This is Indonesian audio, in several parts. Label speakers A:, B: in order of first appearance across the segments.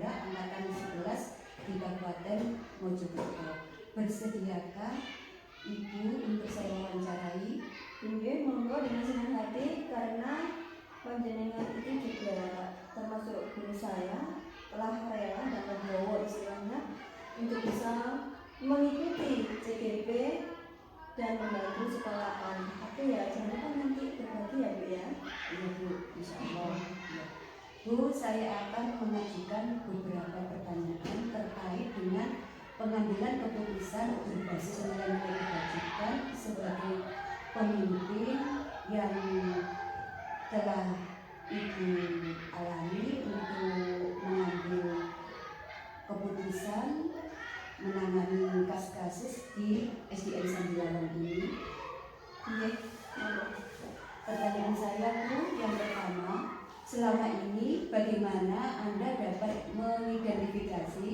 A: Daerah Angkatan 11 di Kabupaten Mojokerto. Bersediakah Ibu untuk saya wawancarai?
B: Nggih, monggo dengan senang hati, karena panjenengan itu juga termasuk guru saya, telah rela dan legowo istilahnya untuk bisa mengikuti CGP dan membantu sekolahan. Tapi ya jangan lupa nanti berbagi ya Bu ya.
A: Iya Bu, insya Allah. Ya. Bu, saya akan mengajukan beberapa pertanyaan terkait dengan pengambilan keputusan berbasis nilai-nilai kebajikan sebagai pemimpin yang telah Ibu alami untuk mengambil keputusan menangani kasus-kasus di SDN Sambilawan ini. Pertanyaan saya Bu, yang pertama, selama ini bagaimana Anda dapat mengidentifikasi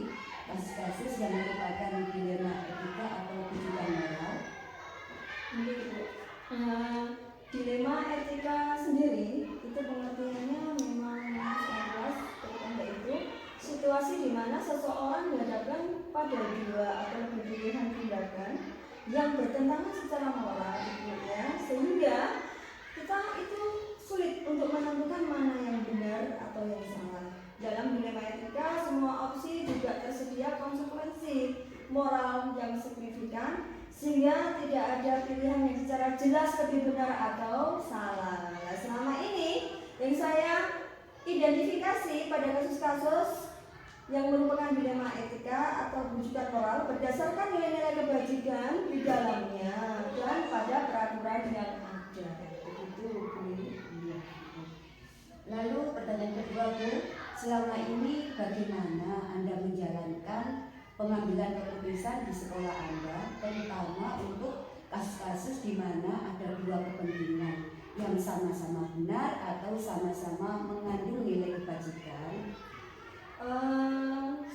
A: kasus-kasus yang merupakan dilema etika atau tujuan moral?
B: Dilema etika sendiri itu pengertiannya memang sangat luas, terutama itu situasi di mana seseorang dihadapkan pada dua atau lebih pilihan tindakan yang bertentangan secara moral, ya, sehingga kita itu sulit untuk menentukan mana yang benar atau yang salah. Dalam dilema etika, semua opsi juga tersedia konsekuensi moral yang signifikan, sehingga tidak ada pilihan yang secara jelas lebih benar atau salah. Nah, selama ini yang saya identifikasi pada kasus-kasus yang merupakan dilema etika atau rujukan moral berdasarkan nilai-nilai kebajikan di dalamnya dan pada peraturan yang ada. Begitu, Bu.
A: Lalu pertanyaan kedua Bu, selama ini bagaimana Anda menjalankan pengambilan keputusan di sekolah Anda, terutama untuk kasus-kasus di mana ada dua kepentingan yang sama-sama benar atau sama-sama mengandung nilai kebajikan?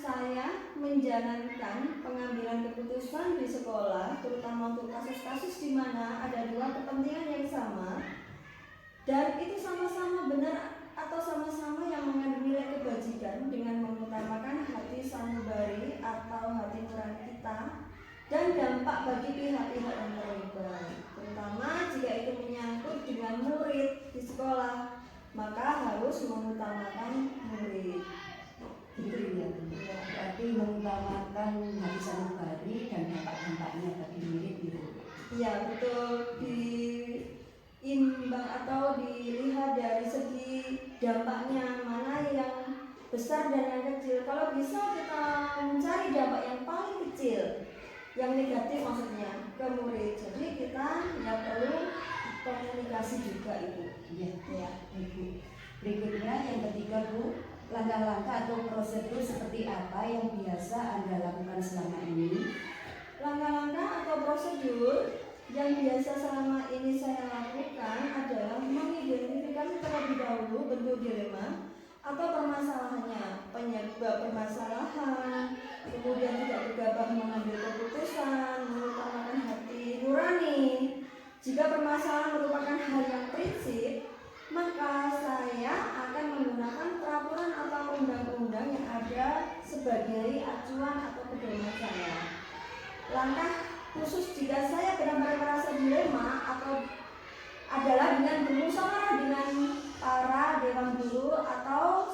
B: Saya menjalankan pengambilan keputusan di sekolah, terutama untuk kasus-kasus di mana ada dua kepentingan yang sama dan itu sama-sama benar atau sama-sama yang mengandung nilai kebajikan, dengan mengutamakan hati sanubari atau hati nurani kita dan dampak bagi pihak-pihak yang terlibat. Terutama jika itu menyangkut dengan murid di sekolah, maka harus mengutamakan murid.
A: Gitu ya, berarti mengutamakan hati sanubari dan dampak-dampaknya bagi murid gitu.
B: Iya betul, diimbang atau dilihat dari segi dampaknya, mana yang besar dan yang kecil. Kalau bisa kita mencari dampak yang paling kecil, yang negatif maksudnya, ke murid. Jadi kita nggak perlu komunikasi juga itu.
A: Ya, Ibu. Berikutnya yang ketiga Bu, langkah-langkah atau prosedur seperti apa yang biasa Anda lakukan selama ini?
B: Langkah-langkah atau prosedur yang biasa selama ini saya lakukan adalah mengidentifikasi terlebih dahulu bentuk dilema atau permasalahannya, penyebab permasalahan, kemudian tidak gegabah mengambil keputusan, mengutamakan hati nurani. Jika permasalahan merupakan hal yang prinsip, maka saya akan menggunakan peraturan atau undang-undang yang ada sebagai acuan atau pedoman saya. Langkah khusus jika saya benar-benar merasa dilema atau adalah dengan bermusyawarah dengan para dewan guru atau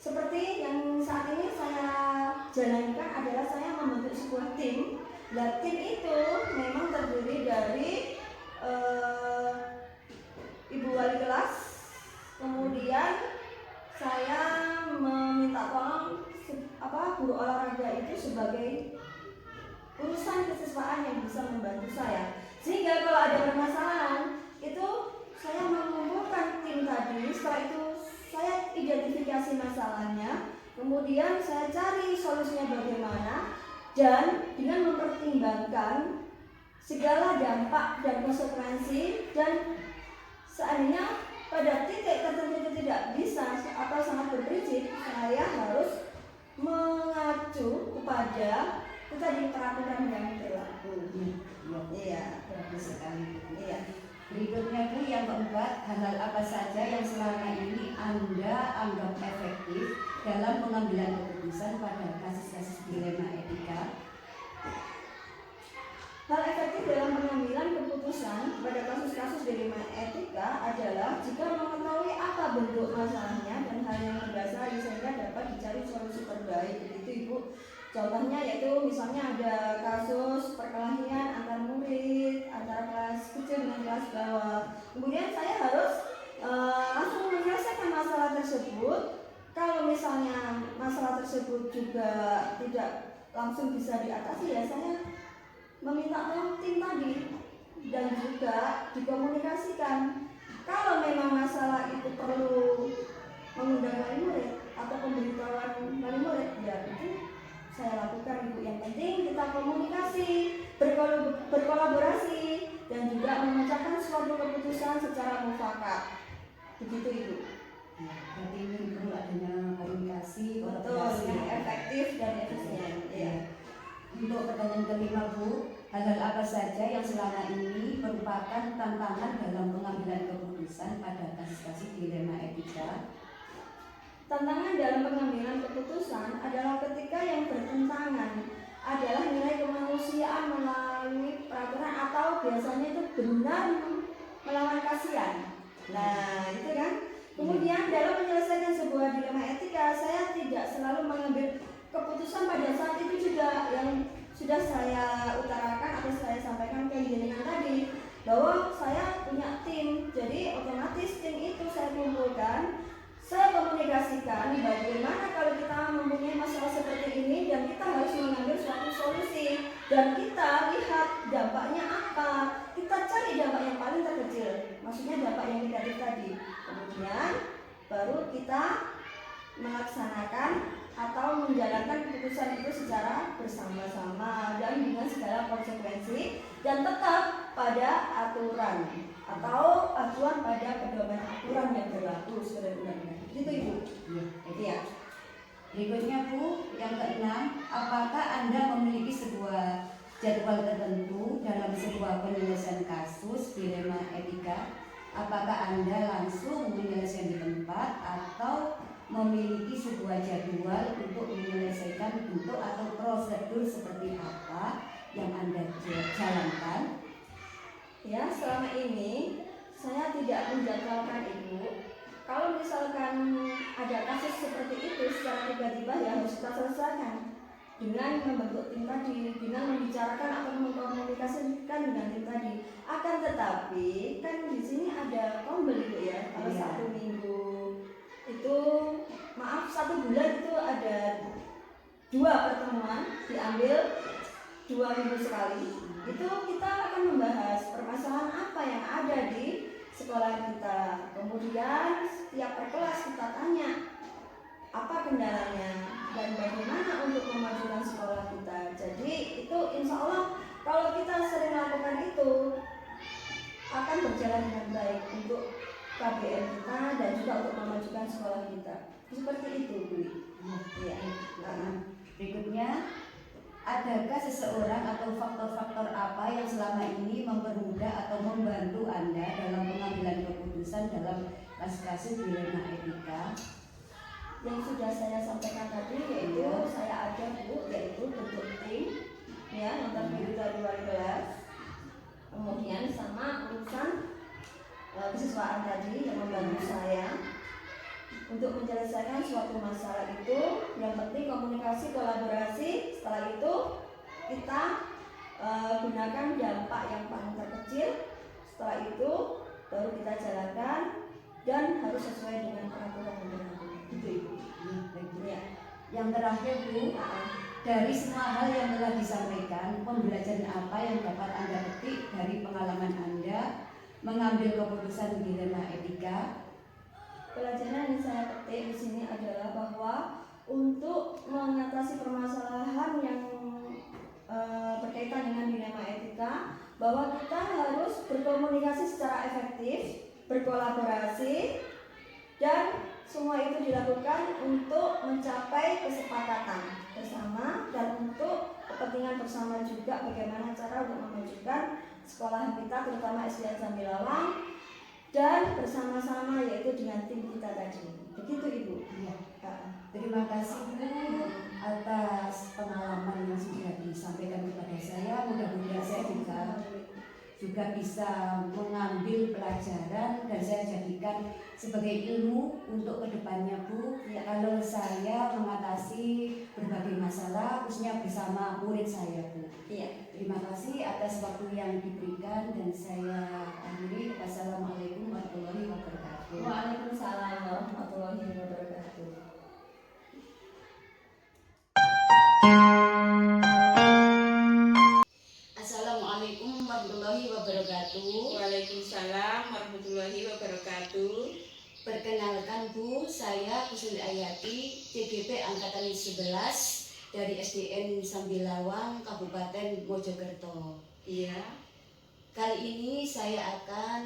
B: seperti yang saat ini saya jalankan adalah saya membentuk sebuah tim. Dan tim itu memang terdiri dari ibu wali kelas, kemudian saya meminta tolong guru olahraga itu sebagai urusan kesiswaan yang bisa membantu saya, sehingga kalau ada permasalahan itu saya mengumpulkan tim tadi. Setelah itu saya identifikasi masalahnya, kemudian saya cari solusinya bagaimana, dan dengan mempertimbangkan segala dampak dan konsekuensi, dan seandainya pada titik tertentu itu tidak bisa atau sangat berprinsip, saya harus mengacu kepada kita di peraturan yang berlaku. Iya,
A: bagus sekali.
B: Iya.
A: Berikutnya Bu, yang keempat, hal-hal apa saja yang selama ini Anda anggap efektif dalam pengambilan keputusan pada kasus-kasus dilema etika.
B: Hal efektif dalam pengambilan keputusan pada kasus-kasus dilema etika adalah jika mengetahui apa bentuk masalahnya dan hal yang mendasari sehingga dapat dicari solusi terbaik. Begitu Ibu. Contohnya yaitu misalnya ada kasus perkelahian antar murid, antara kelas kecil dengan kelas bawah. Kemudian saya harus langsung menyelesaikan masalah tersebut. Kalau misalnya masalah tersebut juga tidak langsung bisa diatasi, ya saya meminta tolong tim tadi dan juga dikomunikasikan. Kalau memang masalah itu perlu mengundang wali murid atau pemberitahuan wali murid, ya itu saya lakukan Ibu. Yang penting kita komunikasi, berkolaborasi dan juga memecahkan suatu keputusan secara mufakat. Begitu Ibu.
A: Ya, berarti ini perlu adanya komunikasi,
B: Betul,
A: kolaborasi
B: yang efektif dan efisien. Ya.
A: Untuk pertanyaan kelima Bu, hal-hal apa saja yang selama ini merupakan tantangan dalam pengambilan keputusan pada kasus-kasus dilema etika?
B: Tantangan dalam pengambilan keputusan adalah ketika yang bertentangan adalah nilai kemanusiaan melalui peraturan atau biasanya itu benar melawan kasihan. Nah, itu kan. Kemudian dalam menyelesaikan sebuah dilema etika, saya tidak selalu mengambil keputusan pada saat itu juga yang sudah saya utarakan atau saya sampaikan ke jenengan tadi, bahwa saya punya tim. Jadi otomatis tim itu saya kumpulkan, saya komunikasikan bagaimana kalau kita mempunyai masalah seperti ini dan kita harus mengambil suatu solusi dan kita lihat dampaknya apa, kita cari dampak yang paling terkecil, maksudnya dampak yang negatif tadi. Kemudian baru kita melaksanakan atau menjalankan keputusan itu secara bersama-sama dan dengan segala konsekuensi dan tetap pada aturan atau acuan pada pedoman aturan yang berlaku sesuai undang-undang. Gitu Ibu. Ya.
A: Berikutnya Bu, yang keenam, apakah Anda memiliki sebuah jadwal tertentu dalam sebuah penyelesaian kasus dilema etika? Apakah Anda langsung menyelesaikan di tempat atau memiliki sebuah jadwal untuk menyelesaikan bentuk atau prosedur seperti apa yang Anda jalankan?
B: Ya, selama ini saya tidak menjadwalkan Ibu. Kalau misalkan ada kasus seperti itu secara tiba-tiba, ya harus kita selesaikan dengan membentuk tim tadi, dengan membicarakan atau mengkomunikasikan dengan tim tadi. Akan tetapi kan di sini ada kombel Ibu ya. Kalau satu minggu itu, maaf, 1 bulan itu ada 2 pertemuan diambil 2 minggu sekali. Itu kita akan membahas permasalahan apa yang ada di sekolah kita. Kemudian setiap per kelas kita tanya apa kendalanya dan bagaimana untuk memajukan sekolah kita. Jadi itu insya Allah kalau kita sering lakukan itu akan berjalan dengan baik untuk KBM kita dan juga untuk memajukan sekolah kita. Seperti itu Bu. Ya.
A: Berikutnya, adakah seseorang atau faktor-faktor apa yang selama ini mempermudah atau membantu Anda dalam pengambilan keputusan dalam kasus-kasus dilema etika?
B: Yang sudah saya sampaikan tadi yaitu saya ada Bu, yaitu bentuk tim ya, yang terdiri dari wali kelas, kemudian sama urusan kesiswaan tadi yang membantu saya untuk menyelesaikan suatu masalah itu. Yang penting komunikasi, kolaborasi. Setelah itu kita gunakan dampak yang paling terkecil. Setelah itu baru kita jalankan dan harus sesuai dengan peraturan yang berlaku. Gitu Ibu. Ya.
A: Yang terakhir Bu, dari semua hal yang telah disampaikan, pembelajaran apa yang dapat Anda petik dari pengalaman Anda mengambil keputusan dilema etika?
B: Pelajaran yang saya petik di sini adalah bahwa untuk mengatasi permasalahan yang berkaitan dengan dilema etika, bahwa kita harus berkomunikasi secara efektif, berkolaborasi, dan semua itu dilakukan untuk mencapai kesepakatan bersama dan untuk kepentingan bersama juga bagaimana cara untuk memajukan sekolah kita, terutama SDN Sambilawang, dan bersama-sama yaitu dengan tim kita tadi. Begitu Ibu.
A: Ya. Terima kasih Bu atas pengalaman yang sudah disampaikan kepada saya. Mudah-mudahan saya juga bisa mengambil pelajaran dan saya jadikan sebagai ilmu untuk kedepannya Bu. Ya, kalau saya mengatasi berbagai masalah khususnya bersama murid saya Bu.
B: Iya.
A: Terima kasih atas waktu yang diberikan dan saya akhiri. Wassalamualaikum warahmatullahi wabarakatuh.
B: Waalaikumsalam warahmatullahi wabarakatuh.
A: Assalamualaikum warahmatullahi wabarakatuh.
C: Waalaikumsalam warahmatullahi wabarakatuh.
A: Perkenalkan Bu, saya Kusuli Ayati, CGP Angkatan 11 dari SDN Sambilawang, Kabupaten Mojokerto.
C: Iya.
A: Kali ini saya akan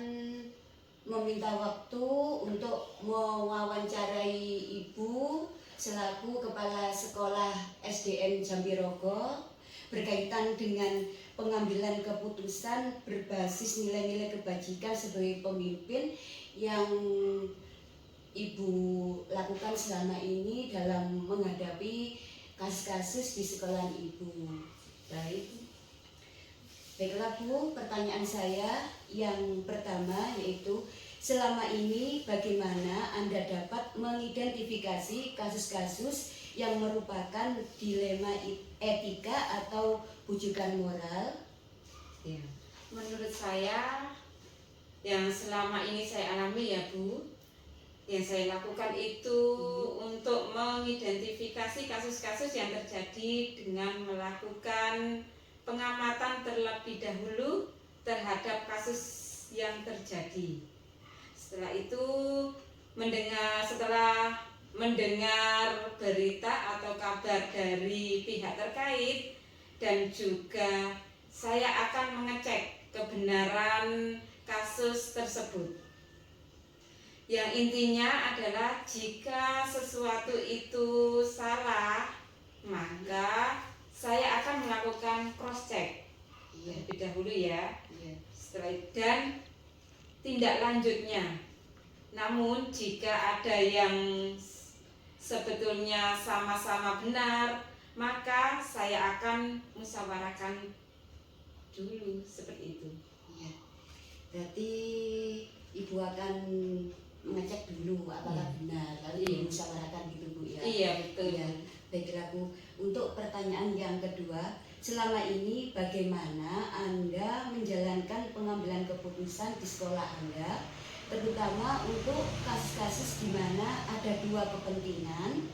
A: meminta waktu untuk mewawancarai Ibu selaku Kepala Sekolah SDN Jambirogo berkaitan dengan pengambilan keputusan berbasis nilai-nilai kebajikan sebagai pemimpin yang Ibu lakukan selama ini dalam menghadapi kasus-kasus di sekolah Ibu. Baiklah Bu, pertanyaan saya yang pertama yaitu selama ini bagaimana Anda dapat mengidentifikasi kasus-kasus yang merupakan dilema etika atau bujukan moral?
C: Ya. Menurut saya yang selama ini saya alami ya Bu, yang saya lakukan itu untuk mengidentifikasi kasus-kasus yang terjadi dengan melakukan pengamatan terlebih dahulu terhadap kasus yang terjadi. Setelah itu setelah mendengar berita atau kabar dari pihak terkait dan juga saya akan mengecek kebenaran kasus tersebut. Yang intinya adalah jika sesuatu itu salah, maka saya akan melakukan cross check terlebih dahulu ya. Setelah dan tindak lanjutnya. Namun jika ada yang sebetulnya sama-sama benar, maka saya akan musyawarahkan dulu seperti itu.
A: Ya. Berarti Ibu akan mengecek dulu apakah benar, lalu dimusyawarahkan gitu Bu ya.
C: Iya betul.
A: Ya. Baiklah Bu, untuk pertanyaan yang kedua, selama ini bagaimana Anda menjalankan pengambilan keputusan di sekolah Anda, terutama untuk kasus-kasus di mana ada dua kepentingan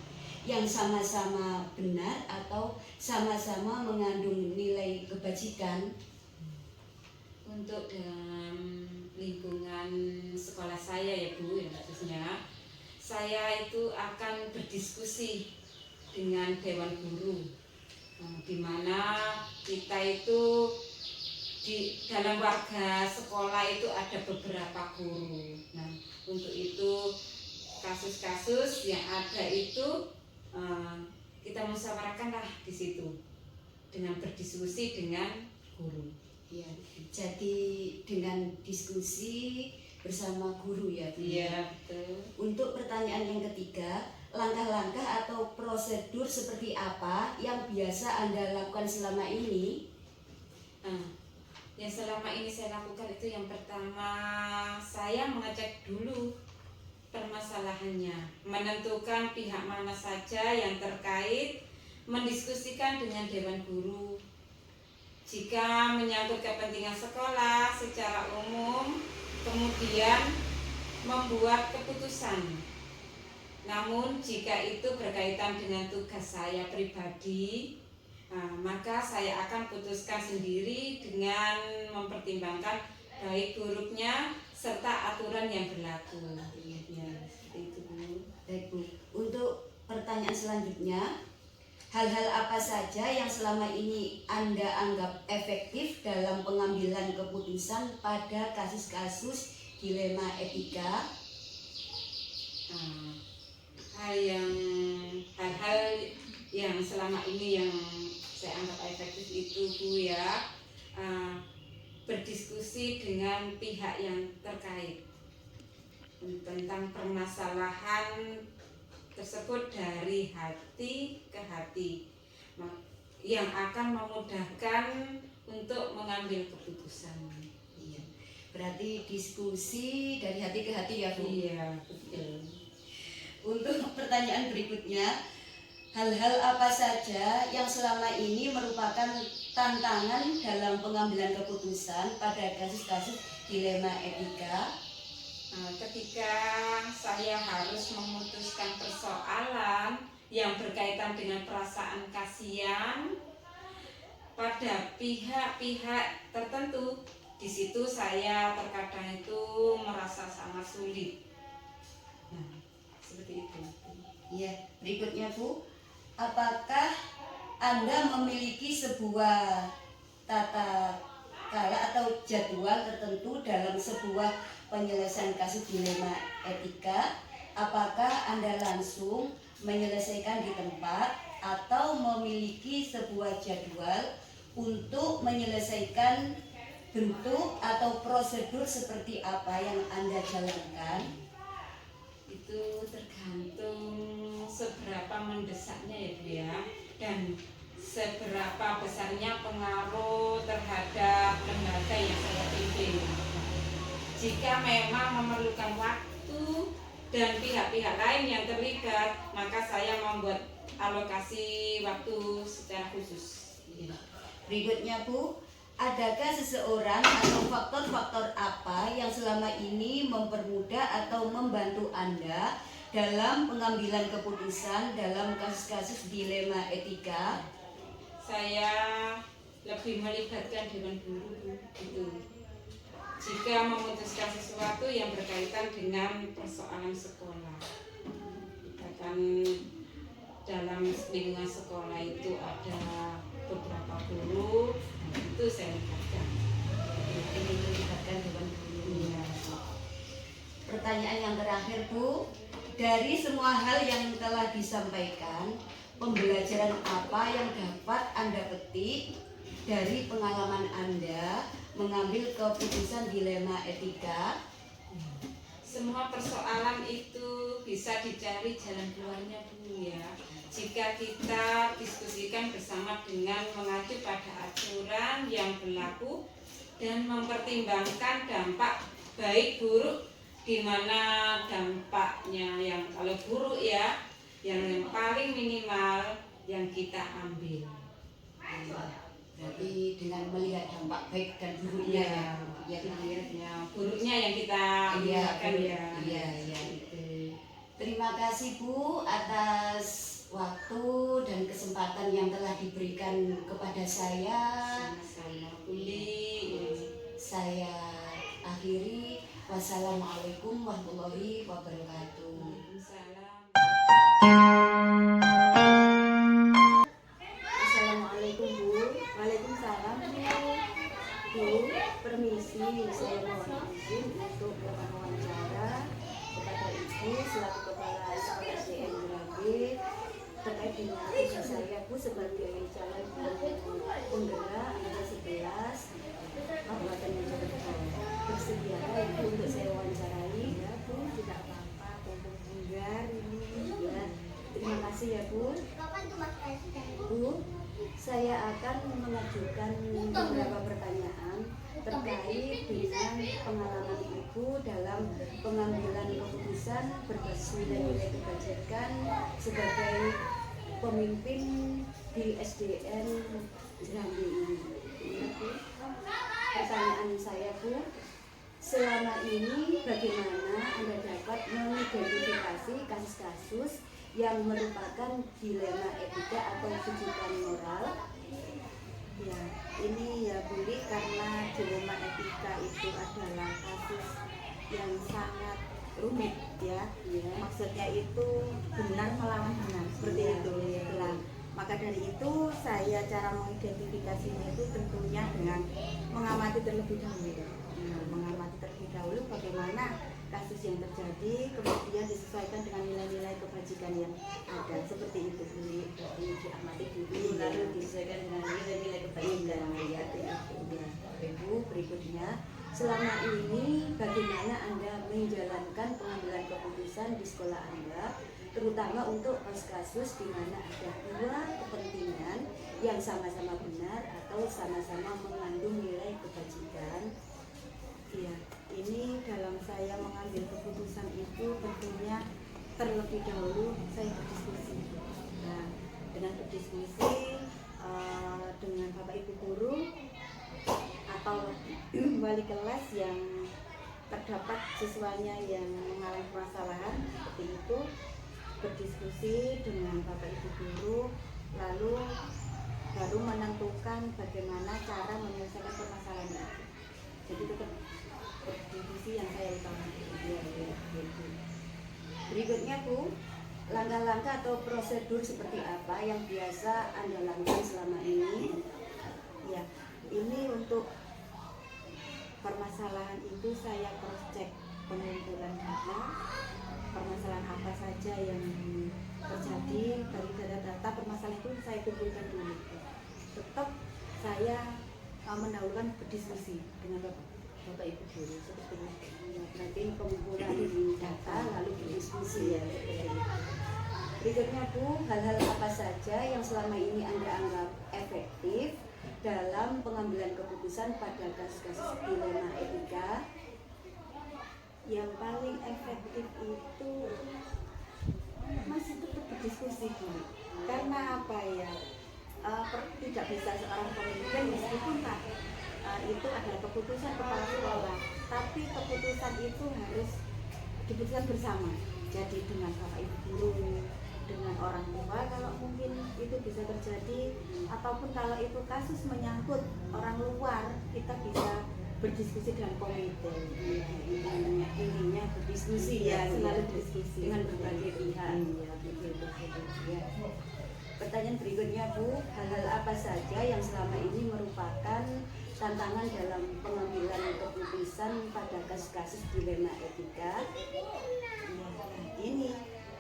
A: yang sama-sama benar atau sama-sama mengandung nilai kebajikan?
C: Untuk dalam lingkungan sekolah saya ya Bu, ya khususnya saya itu akan berdiskusi dengan Dewan Guru, di mana kita itu di dalam warga sekolah itu ada beberapa guru. Nah, untuk itu kasus-kasus yang ada itu kita musyawarahkanlah di situ dengan berdiskusi dengan guru.
A: Ya, jadi dengan diskusi bersama guru ya Bu.
C: Iya betul.
A: Untuk pertanyaan yang ketiga, langkah-langkah atau prosedur seperti apa yang biasa Anda lakukan selama ini?
C: Yang selama ini saya lakukan itu yang pertama saya mengecek dulu permasalahannya, menentukan pihak mana saja yang terkait, mendiskusikan dengan Dewan Guru. Jika menyangkut kepentingan sekolah secara umum, kemudian membuat keputusan. Namun jika itu berkaitan dengan tugas saya pribadi, maka saya akan putuskan sendiri dengan mempertimbangkan baik buruknya serta aturan yang berlaku. Ya, seperti itu Bu.
A: Baik Bu, untuk pertanyaan selanjutnya, hal-hal apa saja yang selama ini Anda anggap efektif dalam pengambilan keputusan pada kasus-kasus dilema etika?
C: Hal-hal yang selama ini yang saya anggap efektif itu Bu ya, berdiskusi dengan pihak yang terkait tentang permasalahan tersebut dari hati ke hati yang akan memudahkan untuk mengambil keputusan.
A: Iya. Berarti diskusi dari hati ke hati ya Bu?
C: Iya, betul.
A: Untuk pertanyaan berikutnya, hal-hal apa saja yang selama ini merupakan tantangan dalam pengambilan keputusan pada kasus-kasus dilema etika?
C: Ketika saya harus memutuskan persoalan yang berkaitan dengan perasaan kasihan pada pihak-pihak tertentu, di situ saya terkadang itu merasa sangat sulit. Nah, seperti itu.
A: Ya, berikutnya Bu, apakah Anda memiliki sebuah tata cara atau jadwal tertentu dalam sebuah penyelesaian kasus dilema etika? Apakah Anda langsung menyelesaikan di tempat atau memiliki sebuah jadwal untuk menyelesaikan bentuk atau prosedur seperti apa yang Anda jalankan?
C: Itu tergantung seberapa mendesaknya ya Bu ya, dan seberapa besarnya pengaruh terhadap lembaga yang saya pimpin. Jika memang memerlukan waktu dan pihak-pihak lain yang terlibat, maka saya membuat alokasi waktu secara khusus.
A: Berikutnya Bu, adakah seseorang atau faktor-faktor apa yang selama ini mempermudah atau membantu Anda dalam pengambilan keputusan dalam kasus-kasus dilema etika?
C: Saya lebih melibatkan Dewan Guru gitu. Jika memutuskan sesuatu yang berkaitan dengan persoalan sekolah, bahkan dalam lingkungan sekolah itu ada beberapa guru, itu saya libatkan.
A: Ini melibatkan Dewan Guru.
C: Iya.
A: Pertanyaan yang terakhir Bu, dari semua hal yang telah disampaikan, pembelajaran apa yang dapat Anda petik dari pengalaman Anda mengambil keputusan dilema etika?
C: Semua persoalan itu bisa dicari jalan keluarnya Bu ya. Jika kita diskusikan bersama dengan mengacu pada aturan yang berlaku dan mempertimbangkan dampak baik buruk, di mana dampaknya yang kalau buruk ya, yang paling minimal yang kita ambil.
A: Jadi dengan melihat dampak baik dan buruknya
C: Ya, ya, buruknya yang kita
A: kan
C: ya.
A: Iya. Terima kasih Bu atas waktu dan kesempatan yang telah diberikan kepada saya.
C: Sama-sama Buli.
A: Saya akhiri. Wassalamualaikum warahmatullahi wabarakatuh.
C: Waalaikumsalam.
B: Assalamualaikum Bu. Waalaikumsalam Bu. Permisi, saya mohon izin untuk melakukan wawancara kepada Ibu selaku Kepala SDN Grage terkait dengan usaha saya Bu sebagai calon penggerak Anda 11 Kabupaten Mojokerto. Bersedia Ibu untuk saya wawancarai? Ya Bu, tidak apa-apa, mumpung enggar ini ya. Terima kasih ya Bu. Bu, saya akan mengajukan beberapa pertanyaan terkait dengan pengalaman Ibu dalam pengambilan keputusan berbasis nilai-nilai kebajikan sebagai pemimpin di SDN Jambi ini. Pertanyaan saya Bu, selama ini bagaimana Anda dapat mengidentifikasi kasus-kasus yang merupakan dilema etika atau kejutan moral?
D: Ya, ini ya Buli, karena dilema etika itu adalah kasus yang sangat rumit ya. Maksudnya itu benar melawan benar seperti itu. Nah, maka dari itu saya cara mengidentifikasinya itu tentunya dengan mengamati terlebih dahulu. Mengamati terlebih dahulu bagaimana kasus yang terjadi, kemudian disesuaikan dengan nilai-nilai kebajikan yang ada, seperti itu Buli. Jadi diamati dulu lalu disesuaikan dengan nilai-nilai kebajikan.
A: Ya, Ibu, berikutnya, selama ini bagaimana Anda menjalankan pengambilan keputusan di sekolah Anda terutama untuk kasus-kasus di mana ada dua kepentingan yang sama-sama benar atau sama-sama mengandung nilai kebajikan.
D: Iya, ini dalam saya mengambil keputusan itu tentunya terlebih dahulu saya berdiskusi. Nah, dengan berdiskusi dengan Bapak Ibu guru atau wali kelas yang terdapat siswanya yang mengalami permasalahan seperti itu, berdiskusi dengan Bapak Ibu guru, lalu baru menentukan bagaimana cara menyelesaikan permasalahan itu. Jadi itu berdiskusi yang saya utamakan.
A: Berikutnya Bu, langkah-langkah atau prosedur seperti apa yang biasa Anda lakukan selama ini?
D: Ya, ini untuk permasalahan itu saya cross check pengumpulan data, permasalahan apa saja yang terjadi dari data-data permasalahan itu saya kumpulkan dulu. Tetap saya mendahulukan berdiskusi dengan Bapak Ibu guru seperti itu.
A: Berarti pengumpulan data lalu berdiskusi ya. Berikutnya Bu, hal-hal apa saja yang selama ini Anda anggap efektif dalam pengambilan keputusan pada kasus-kasus dilema etika?
D: Yang paling efektif itu masih tetap berdiskusi dulu. Karena apa ya? Tidak bisa seorang pemimpin meskipun itu adalah keputusan kepala sekolah, tapi keputusan itu harus diputuskan bersama. Jadi dengan Bapak Ibu guru, dengan orang tua kalau mungkin itu bisa terjadi, ataupun kalau itu kasus menyangkut orang luar, kita bisa berdiskusi dengan komite.
A: Intinya berdiskusi ya,
D: selalu berdiskusi
A: dengan berbagai pihak.
D: Iya, betul.
A: Ya. Pertanyaan berikutnya Bu, hal-hal apa saja yang selama ini merupakan tantangan dalam pengambilan keputusan pada kasus-kasus dilema etika?
D: Ini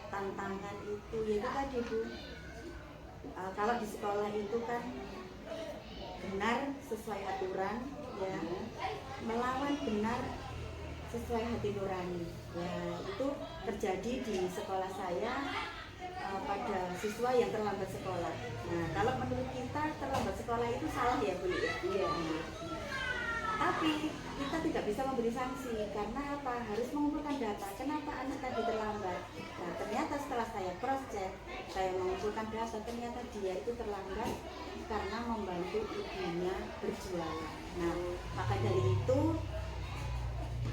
D: tantangan itu yaitu tadi Bu, kalau di sekolah itu kan benar sesuai aturan ya, melawan benar sesuai hati nurani ya, itu terjadi di sekolah saya pada siswa yang terlambat sekolah. Nah, kalau menurut kita terlambat sekolah itu salah ya Bu ya? Iya. Tapi kita tidak bisa memberi sanksi karena apa? Harus mengumpulkan data. Kenapa anak tadi terlambat? Nah, ternyata setelah saya cross check, saya mengumpulkan data, ternyata dia itu terlambat karena membantu ibunya berjualan. Nah, maka dari itu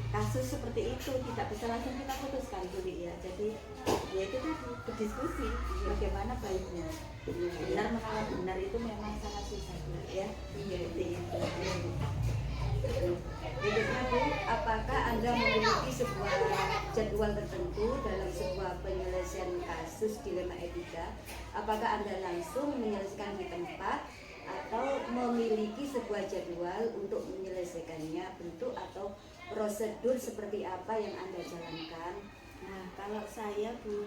D: kasus seperti itu tidak bisa langsung kita putuskan dulu ya. Jadi ya itu tadi berdiskusi bagaimana baiknya. Benar menolak benar itu memang sangat susah ya. Iya itu.
A: Berikutnya Bu, apakah Anda memiliki sebuah jadwal tertentu dalam sebuah penyelesaian kasus dilema etika? Apakah Anda langsung menyelesaikan di tempat atau memiliki sebuah jadwal untuk menyelesaikannya? Bentuk atau prosedur seperti apa yang Anda jalankan?
D: Nah, kalau saya Bu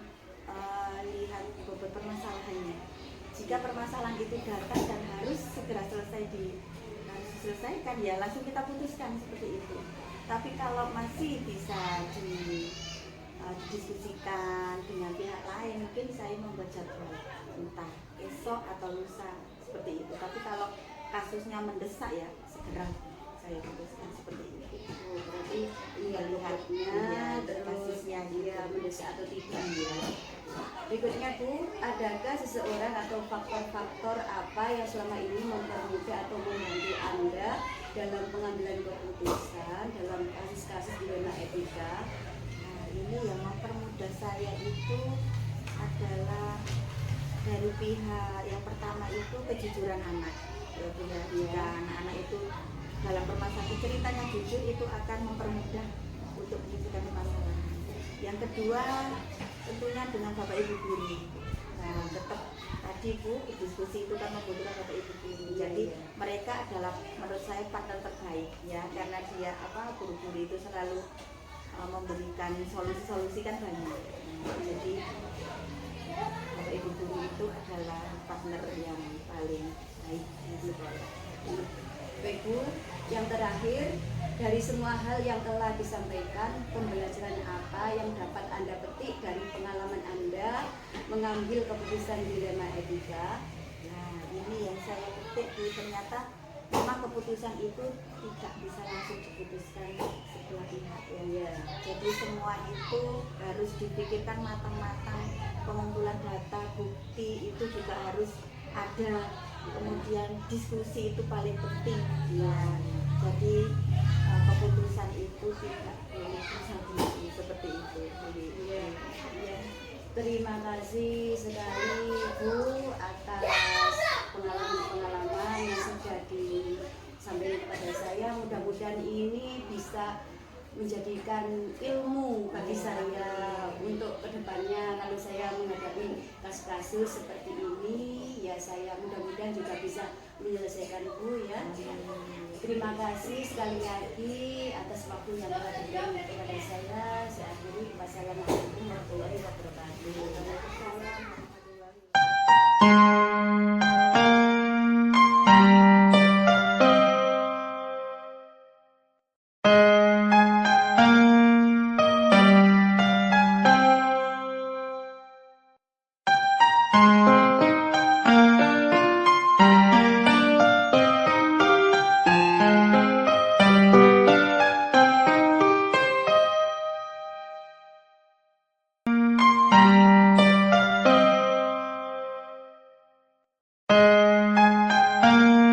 D: lihat beberapa permasalahannya. Jika permasalahan itu datang dan harus segera diselesaikan ya langsung kita putuskan seperti itu. Tapi kalau masih bisa didiskusikan dengan pihak lain, mungkin saya membuat jadwal entah esok atau lusa seperti itu. Tapi kalau kasusnya mendesak ya segera saya putuskan seperti itu.
A: Berarti melihatnya kasusnya dia mendesak atau tidak ya. Berikutnya Bu, adakah seseorang atau faktor-faktor apa yang selama ini mempermudah atau membantu Anda dalam pengambilan keputusan dalam kasus-kasus dilema etika?
D: Nah, ini yang mempermudah saya itu adalah dari pihak yang pertama itu kejujuran anak. Jika anak-anak itu dalam permasalahan ceritanya jujur, itu akan mempermudah untuk menyelesaikan permasalahan. Yang kedua tentunya dengan Bapak Ibu guru. Nah, tetap tadi Bu, diskusi itu kan membutuhkan Bapak Ibu guru. Jadi mereka adalah menurut saya partner terbaik ya, karena dia guru-guru itu selalu memberikan solusi-solusi kan banyak. Jadi Bapak Ibu guru itu adalah partner yang paling baik di sekolah.
A: Baik Bu, yang terakhir, dari semua hal yang telah disampaikan, pembelajaran apa yang dapat Anda petik dari pengalaman Anda mengambil keputusan dilema etika?
D: Nah, ini yang saya petik ternyata memang keputusan itu tidak bisa langsung diputuskan sebelah pihak ya. Jadi semua itu harus dipikirkan matang-matang, pengumpulan data, bukti itu juga harus ada, kemudian diskusi itu paling penting ya. Jadi keputusan itu tidak boleh bersatu seperti itu.
A: Ya. Terima kasih sekali Bu atas pengalaman-pengalaman yang sudah disampaikan kepada saya. Mudah-mudahan ini bisa menjadikan ilmu bagi saya untuk kedepannya kalau saya menghadapi kasus-kasus seperti ini, ya saya mudah-mudahan juga bisa menyelesaikan Bu ya. Terima kasih sekali lagi atas waktu yang telah diberikan kepada saya. Saya akhiri. Wassalamualaikum warahmatullahi wabarakatuh.